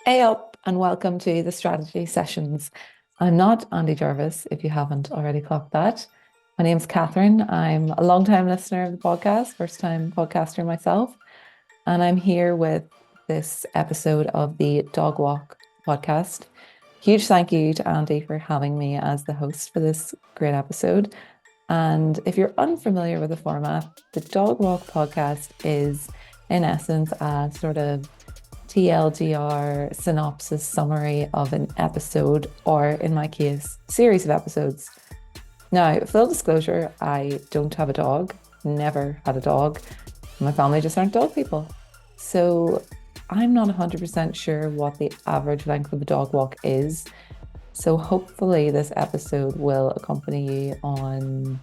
Hey up and welcome to the strategy sessions. I'm not Andy Jarvis, if you haven't already clocked that. My name's Catherine. I'm a long-time listener of the podcast, first-time podcaster myself, and I'm here with this episode of the Dog Walk podcast. Huge thank you to Andy for having me as the host for this great episode. And if you're unfamiliar with the format, the Dog Walk podcast is, in essence, a sort of TLDR synopsis summary of an episode, or in my case, series of episodes. Now, full disclosure, I don't have a dog, never had a dog. My family just aren't dog people. So I'm not 100% sure what the average length of a dog walk is. So hopefully this episode will accompany you on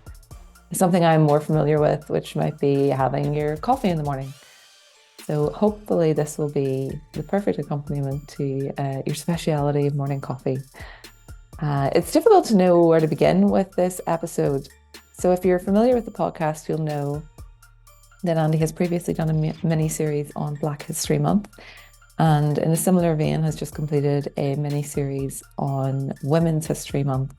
something I'm more familiar with, which might be having your coffee in the morning. So hopefully this will be the perfect accompaniment to your specialty morning coffee. It's difficult to know where to begin with this episode. So if you're familiar with the podcast, you'll know that Andy has previously done a mini-series on Black History Month, and in a similar vein has just completed a mini-series on Women's History Month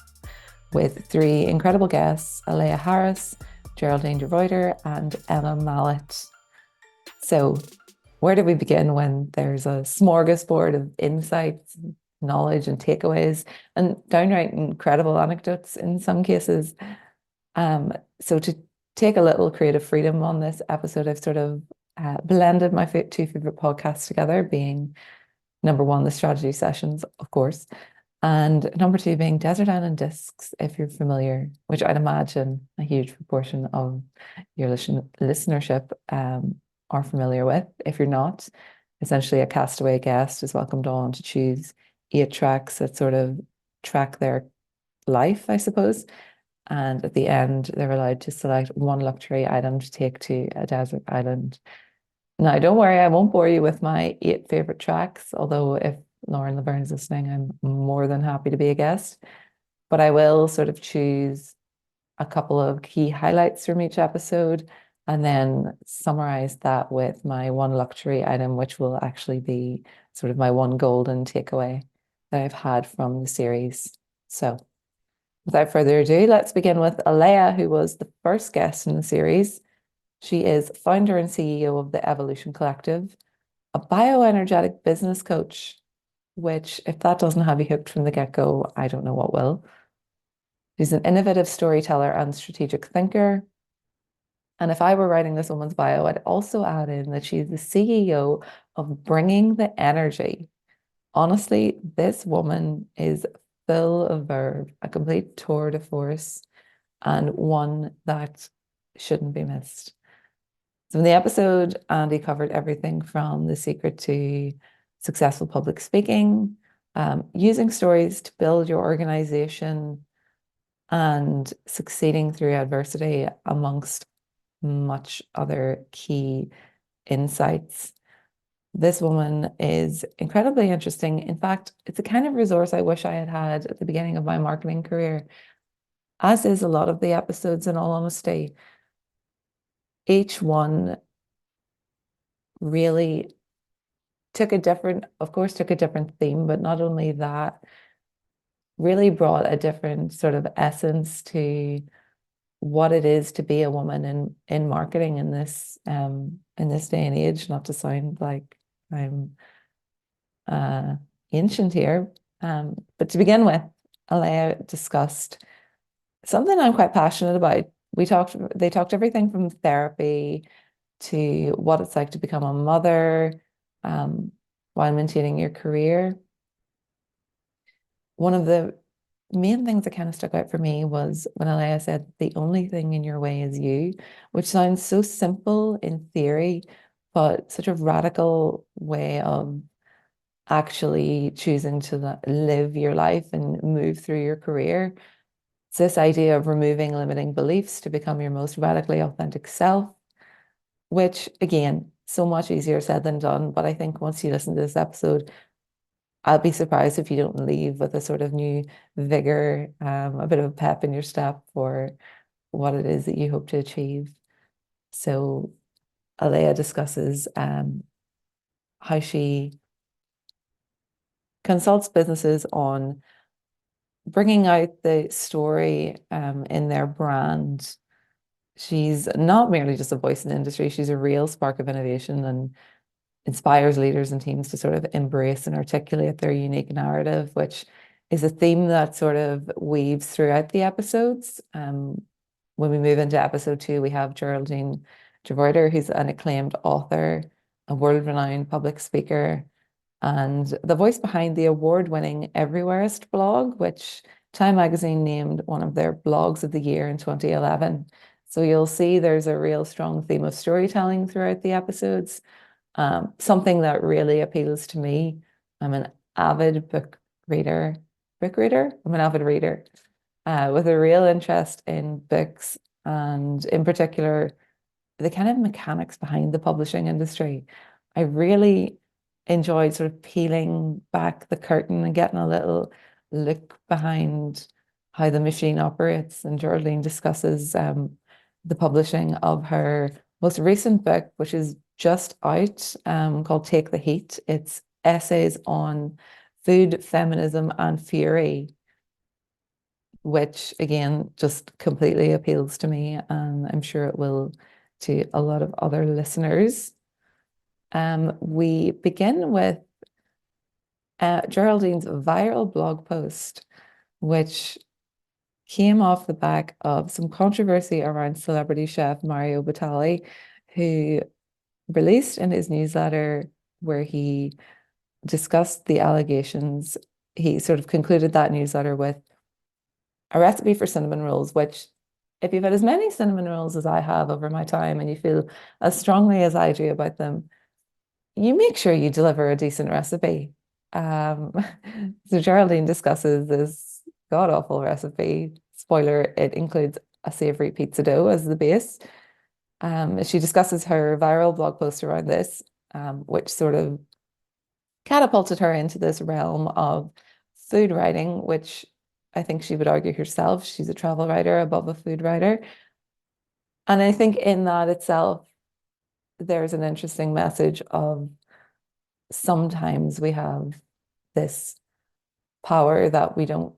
with three incredible guests, Aleya Harris, Geraldine DeRuiter, and Emma Mallett. So where do we begin when there's a smorgasbord of insights, knowledge, and takeaways, and downright incredible anecdotes in some cases? So to take a little creative freedom on this episode, I've sort of blended my two favorite podcasts together, being number one, the strategy sessions, of course, and number two being Desert Island Discs, if you're familiar, which I'd imagine a huge proportion of your listenership are familiar with. If you're not, essentially a castaway guest is welcomed on to choose 8 tracks that sort of track their life, I suppose. And at the end, they're allowed to select one luxury item to take to a desert island. Now, don't worry, I won't bore you with my 8 favorite tracks, although if Lauren Laverne's listening, I'm more than happy to be a guest. But I will sort of choose a couple of key highlights from each episode and then summarize that with my one luxury item, which will actually be sort of my one golden takeaway that I've had from the series. So without further ado, let's begin with Aleya, who was the first guest in the series. She is founder and CEO of the Evolution Collective, a bioenergetic business coach, which if that doesn't have you hooked from the get-go, I don't know what will. She's an innovative storyteller and strategic thinker. And if I were writing this woman's bio, I'd also add in that she's the CEO of Bringing the Energy. Honestly, this woman is full of verve, a complete tour de force, and one that shouldn't be missed. So in the episode, Andy covered everything from the secret to successful public speaking, using stories to build your organization, and succeeding through adversity, amongst much other key insights. This woman is incredibly interesting. In fact, it's a kind of resource I wish I had had at the beginning of my marketing career, as is a lot of the episodes, in all honesty. Each one really took a different theme, but not only that, really brought a different sort of essence to what it is to be a woman in marketing in this day and age. Not to sound like I'm ancient here, but to begin with, Aleya discussed something I'm quite passionate about. They talked everything from therapy to what it's like to become a mother while maintaining your career. One of the main things that kind of stuck out for me was when Aleya said, the only thing in your way is you, which sounds so simple in theory, but such a radical way of actually choosing to live your life and move through your career. It's this idea of removing limiting beliefs to become your most radically authentic self, which again, so much easier said than done. But I think once you listen to this episode, I'll be surprised if you don't leave with a sort of new vigor, a bit of a pep in your step for what it is that you hope to achieve. So Aleya discusses how she consults businesses on bringing out the story in their brand. She's not merely just a voice in the industry, she's a real spark of innovation and inspires leaders and teams to sort of embrace and articulate their unique narrative, which is a theme that sort of weaves throughout the episodes. When we move into episode 2, we have Geraldine DeRuiter, who's an acclaimed author, a world-renowned public speaker, and the voice behind the award-winning Everywhereist blog, which Time Magazine named one of their blogs of the year in 2011. So you'll see there's a real strong theme of storytelling throughout the episodes, something that really appeals to me. I'm an avid book reader. I'm an avid reader with a real interest in books and in particular the kind of mechanics behind the publishing industry. I really enjoyed sort of peeling back the curtain and getting a little look behind how the machine operates. And Geraldine discusses the publishing of her most recent book, which is just out, called Take the Heat. It's essays on food, feminism, and fury, which again just completely appeals to me, and I'm sure it will to a lot of other listeners. We begin with Geraldine's viral blog post, which came off the back of some controversy around celebrity chef Mario Batali, who released in his newsletter where he discussed the allegations. He sort of concluded that newsletter with a recipe for cinnamon rolls, which if you've had as many cinnamon rolls as I have over my time and you feel as strongly as I do about them, you make sure you deliver a decent recipe. So Geraldine discusses this god-awful recipe. Spoiler, it includes a savory pizza dough as the base. She discusses her viral blog post around this, which sort of catapulted her into this realm of food writing, which I think she would argue herself. She's a travel writer above a food writer. And I think in that itself, there's an interesting message of sometimes we have this power that we don't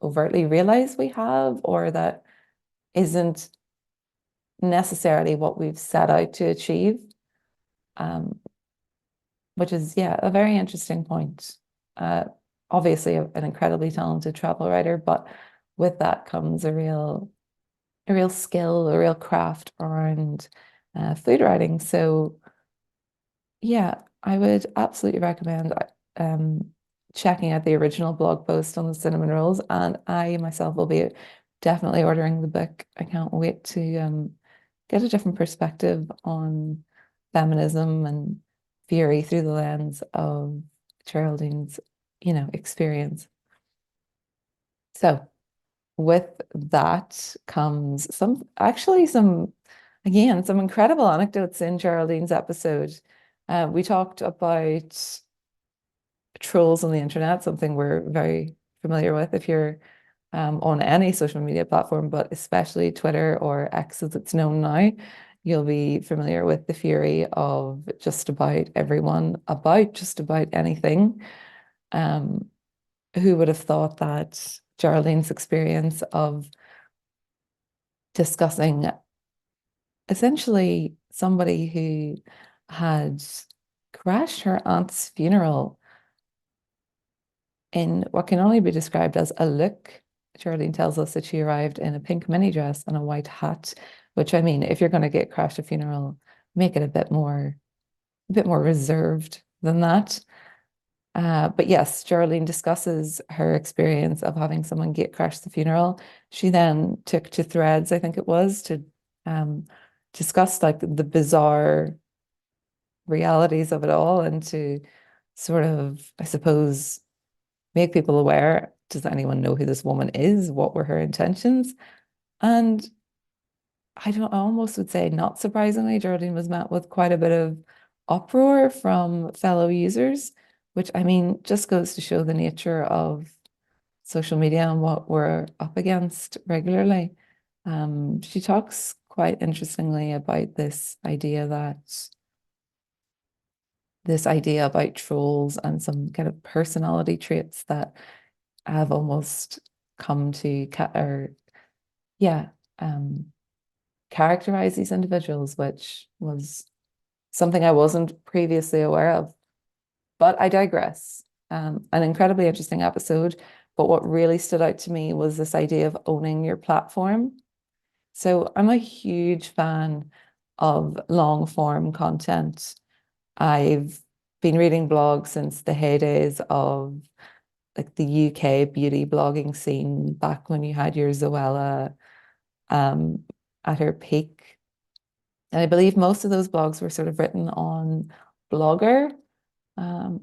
overtly realize we have, or that isn't necessarily what we've set out to achieve, which is, yeah, a very interesting point. Obviously, an incredibly talented travel writer, but with that comes a real skill, a real craft around food writing. So, yeah, I would absolutely recommend checking out the original blog post on the cinnamon rolls, and I myself will be definitely ordering the book. I can't wait to get a different perspective on feminism and fury through the lens of Geraldine's, experience. So with that comes some incredible anecdotes in Geraldine's episode. We talked about trolls on the internet, something we're very familiar with if you're on any social media platform, but especially Twitter or X as it's known now. You'll be familiar with the fury of just about everyone about just about anything. Who would have thought that Geraldine's experience of discussing essentially somebody who had crashed her aunt's funeral in what can only be described as a look. Geraldine tells us that she arrived in a pink mini dress and a white hat, which, I mean, if you're going to get crashed a funeral, make it a bit more reserved than that. But yes, Geraldine discusses her experience of having someone get crashed the funeral. She then took to Threads, I think it was, to discuss like the bizarre realities of it all and to sort of, I suppose, make people aware. Does anyone know who this woman is? What were her intentions? And I almost would say, not surprisingly, Geraldine was met with quite a bit of uproar from fellow users, which, I mean, just goes to show the nature of social media and what we're up against regularly. She talks quite interestingly about this idea that this idea about trolls and some kind of personality traits that have almost come to characterize these individuals, which was something I wasn't previously aware of. But I digress. An incredibly interesting episode. But what really stood out to me was this idea of owning your platform. So I'm a huge fan of long form content. I've been reading blogs since the heydays of like the UK beauty blogging scene back when you had your Zoella um, at her peak. And I believe most of those blogs were sort of written on Blogger, um,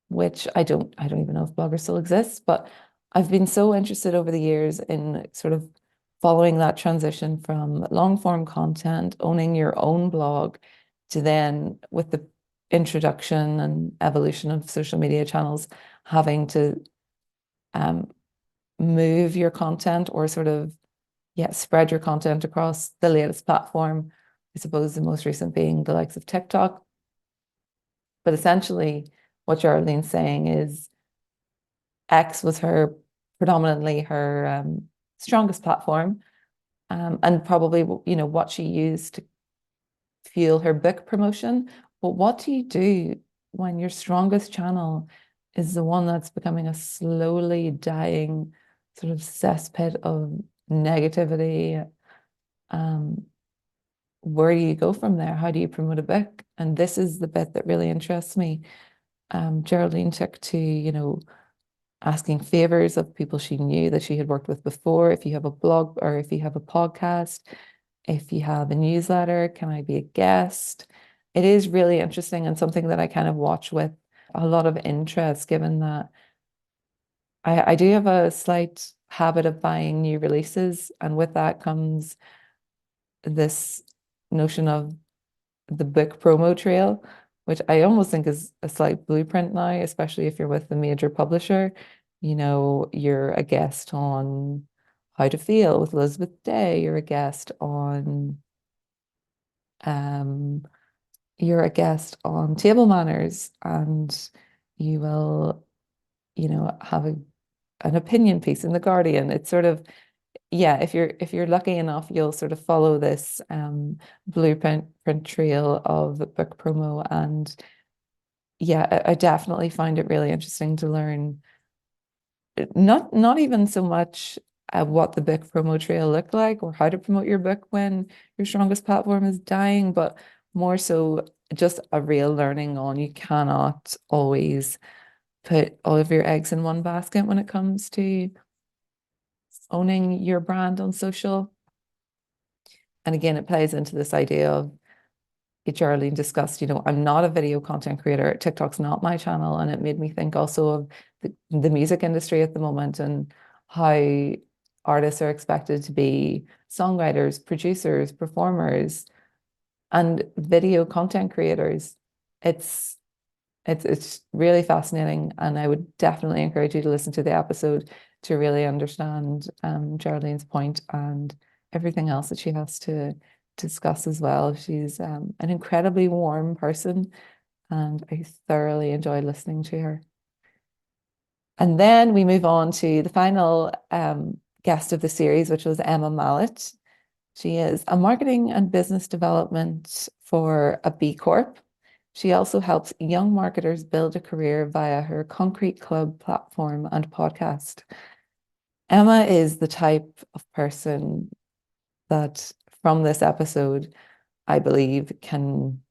which I don't even know if Blogger still exists, but I've been so interested over the years in sort of following that transition from long form content, owning your own blog, to then with the introduction and evolution of social media channels, having to um, move your content or sort of spread your content across the latest platform. I suppose the most recent being the likes of TikTok. But essentially, what Geraldine's saying is X was her predominantly her strongest platform, and probably what she used to fuel her book promotion. But what do you do when your strongest channel is the one that's becoming a slowly dying sort of cesspit of negativity? Where do you go from there? How do you promote a book? And this is the bit that really interests me. Geraldine took to, asking favors of people she knew that she had worked with before. If you have a blog or if you have a podcast, if you have a newsletter, can I be a guest? It is really interesting and something that I kind of watch with a lot of interest, given that I do have a slight habit of buying new releases. And with that comes this notion of the book promo trail, which I almost think is a slight blueprint now, especially if you're with a major publisher. You're a guest on How to Feel with Elizabeth Day, um, you're a guest on Table Manners, and you will, have an opinion piece in The Guardian. It's sort of, yeah, if you're lucky enough, you'll sort of follow this blueprint trail of book promo. And yeah, I definitely find it really interesting to learn not even so much what the book promo trail looked like or how to promote your book when your strongest platform is dying, but more so just a real learning on you cannot always put all of your eggs in one basket when it comes to owning your brand on social. And again, it plays into this idea of Geraldine discussed, I'm not a video content creator. TikTok's not my channel. And it made me think also of the music industry at the moment and how artists are expected to be songwriters, producers, performers, and video content creators. It's really fascinating, and I would definitely encourage you to listen to the episode to really understand Geraldine's point and everything else that she has to discuss as well. She's an incredibly warm person, and I thoroughly enjoyed listening to her. And then we move on to the final guest of the series, which was Emma Mallett. She is a marketing and business development for a B Corp. She also helps young marketers build a career via her Concrete Club platform and podcast. Emma is the type of person that from this episode, I believe, can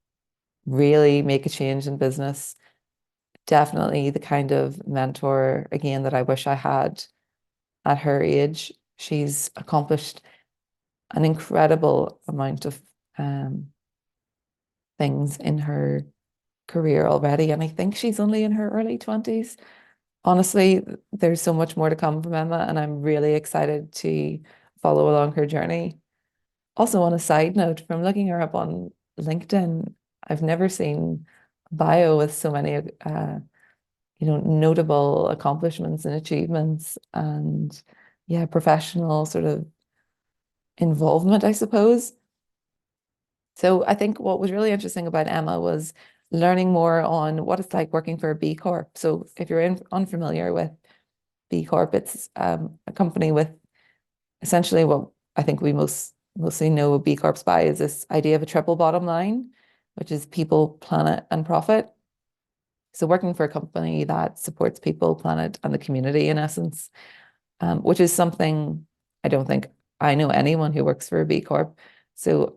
really make a change in business. Definitely the kind of mentor, again, that I wish I had at her age. She's accomplished an incredible amount of things in her career already. And I think she's only in her early 20s. Honestly, there's so much more to come from Emma, and I'm really excited to follow along her journey. Also, on a side note, from looking her up on LinkedIn, I've never seen a bio with so many notable accomplishments and achievements and professional sort of involvement, I suppose. So I think what was really interesting about Emma was learning more on what it's like working for a B Corp. So if you're unfamiliar with B Corp, it's a company with essentially what I think we mostly know B Corps by is this idea of a triple bottom line, which is people, planet, and profit. So working for a company that supports people, planet, and the community in essence, which is something I don't think I know anyone who works for a B Corp. So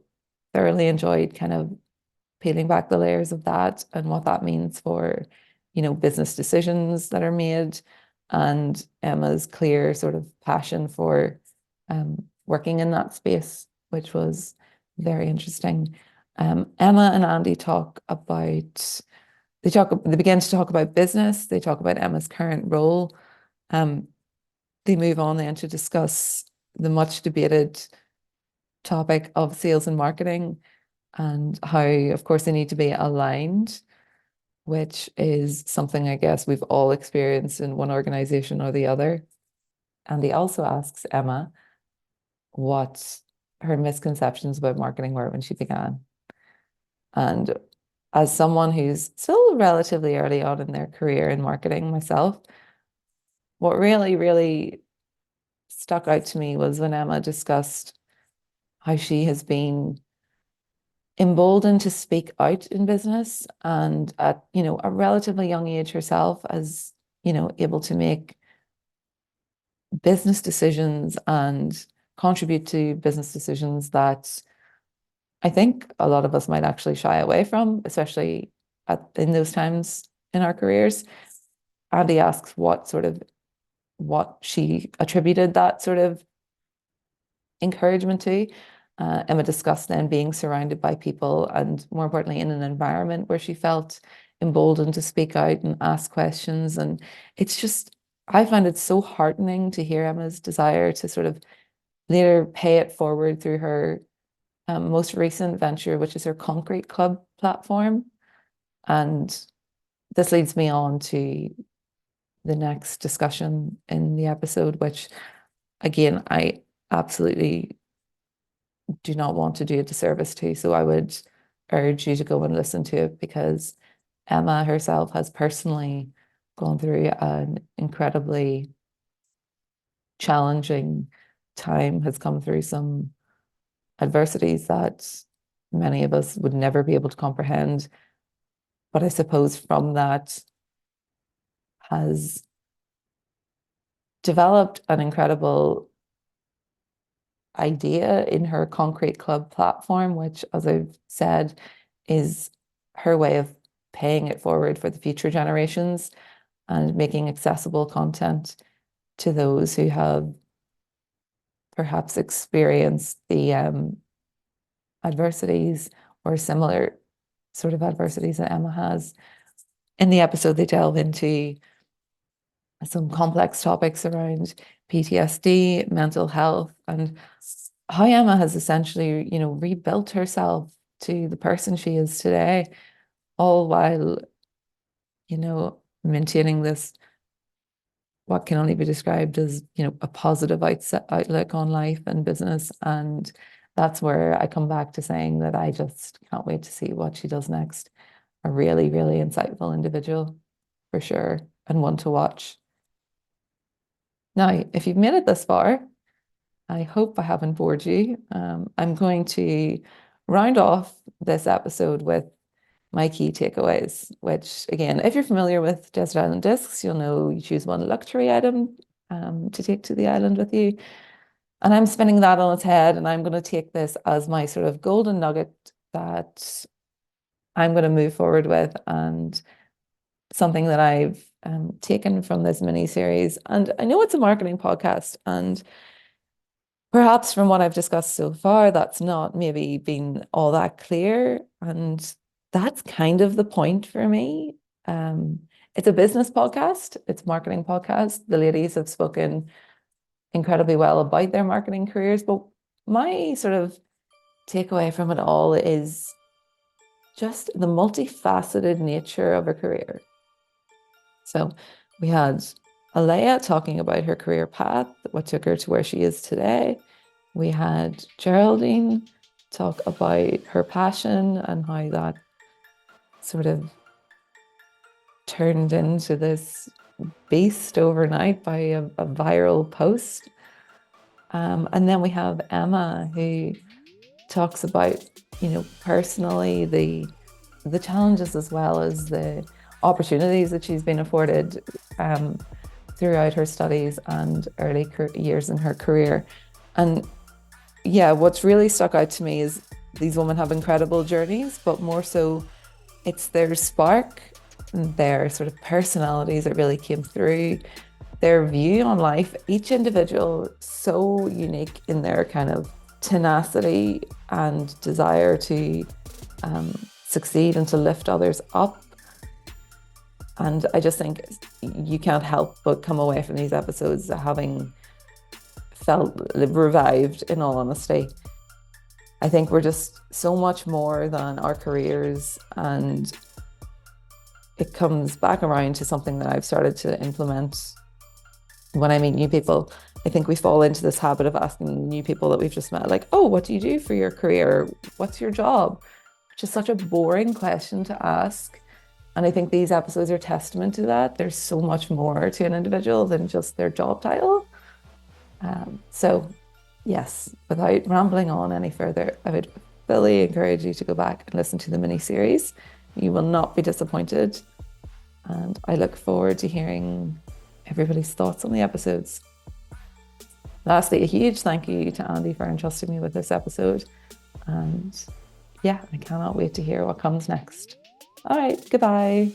thoroughly enjoyed kind of peeling back the layers of that and what that means for, business decisions that are made, and Emma's clear sort of passion for working in that space, which was very interesting. Emma and Andy they begin to talk about business. They talk about Emma's current role. They move on then to discuss the much debated topic of sales and marketing and how, of course, they need to be aligned, which is something I guess we've all experienced in one organization or the other. And he also asks Emma what her misconceptions about marketing were when she began. And as someone who's still relatively early on in their career in marketing myself, what really, really stuck out to me was when Emma discussed how she has been emboldened to speak out in business and at, a relatively young age herself as, able to make business decisions and contribute to business decisions that I think a lot of us might actually shy away from, especially in those times in our careers. Andy asks what she attributed that sort of encouragement to. Emma discussed then being surrounded by people and, more importantly, in an environment where she felt emboldened to speak out and ask questions. And I find it so heartening to hear Emma's desire to sort of later pay it forward through her most recent venture, which is her Concrete Club platform. And this leads me on to the next discussion in the episode, which, again, I absolutely do not want to do a disservice to. So I would urge you to go and listen to it because Emma herself has personally gone through an incredibly challenging time, has come through some adversities that many of us would never be able to comprehend. But I suppose from that has developed an incredible idea in her Concrete Club platform, which, as I've said, is her way of paying it forward for the future generations and making accessible content to those who have perhaps experienced the adversities or similar sort of adversities that Emma has. In the episode, they delve into some complex topics around PTSD, mental health, and how Emma has essentially, rebuilt herself to the person she is today, all while, maintaining this, what can only be described as, a positive outlook on life and business. And that's where I come back to saying that I just can't wait to see what she does next. A really, really insightful individual, for sure, and one to watch. Now, if you've made it this far, I hope I haven't bored you. I'm going to round off this episode with my key takeaways, which, again, if you're familiar with Desert Island Discs, you'll know you choose one luxury item to take to the island with you. And I'm spinning that on its head, and I'm going to take this as my sort of golden nugget that I'm going to move forward with, and something that I've taken from this mini series. And I know it's a marketing podcast, and perhaps from what I've discussed so far, that's not maybe been all that clear. And that's kind of the point for me. It's a business podcast, it's a marketing podcast. The ladies have spoken incredibly well about their marketing careers, but my sort of takeaway from it all is just the multifaceted nature of a career. So we had Aleya talking about her career path, what took her to where she is today. We had Geraldine talk about her passion and how that sort of turned into this beast overnight by a viral post. And then we have Emma, who talks about, personally the challenges as well as the opportunities that she's been afforded throughout her studies and early years in her career. And yeah, what's really stuck out to me is these women have incredible journeys, but more so it's their spark and their sort of personalities that really came through, their view on life. Each individual so unique in their kind of tenacity and desire to succeed and to lift others up. And I just think you can't help but come away from these episodes having felt revived, in all honesty. I think we're just so much more than our careers, and it comes back around to something that I've started to implement when I meet new people. I think we fall into this habit of asking new people that we've just met, like, oh, what do you do for your career? What's your job? Which is such a boring question to ask. And I think these episodes are testament to that. There's so much more to an individual than just their job title. So yes, without rambling on any further, I would fully encourage you to go back and listen to the mini-series. You will not be disappointed. And I look forward to hearing everybody's thoughts on the episodes. Lastly, a huge thank you to Andy for entrusting me with this episode. And yeah, I cannot wait to hear what comes next. All right, goodbye.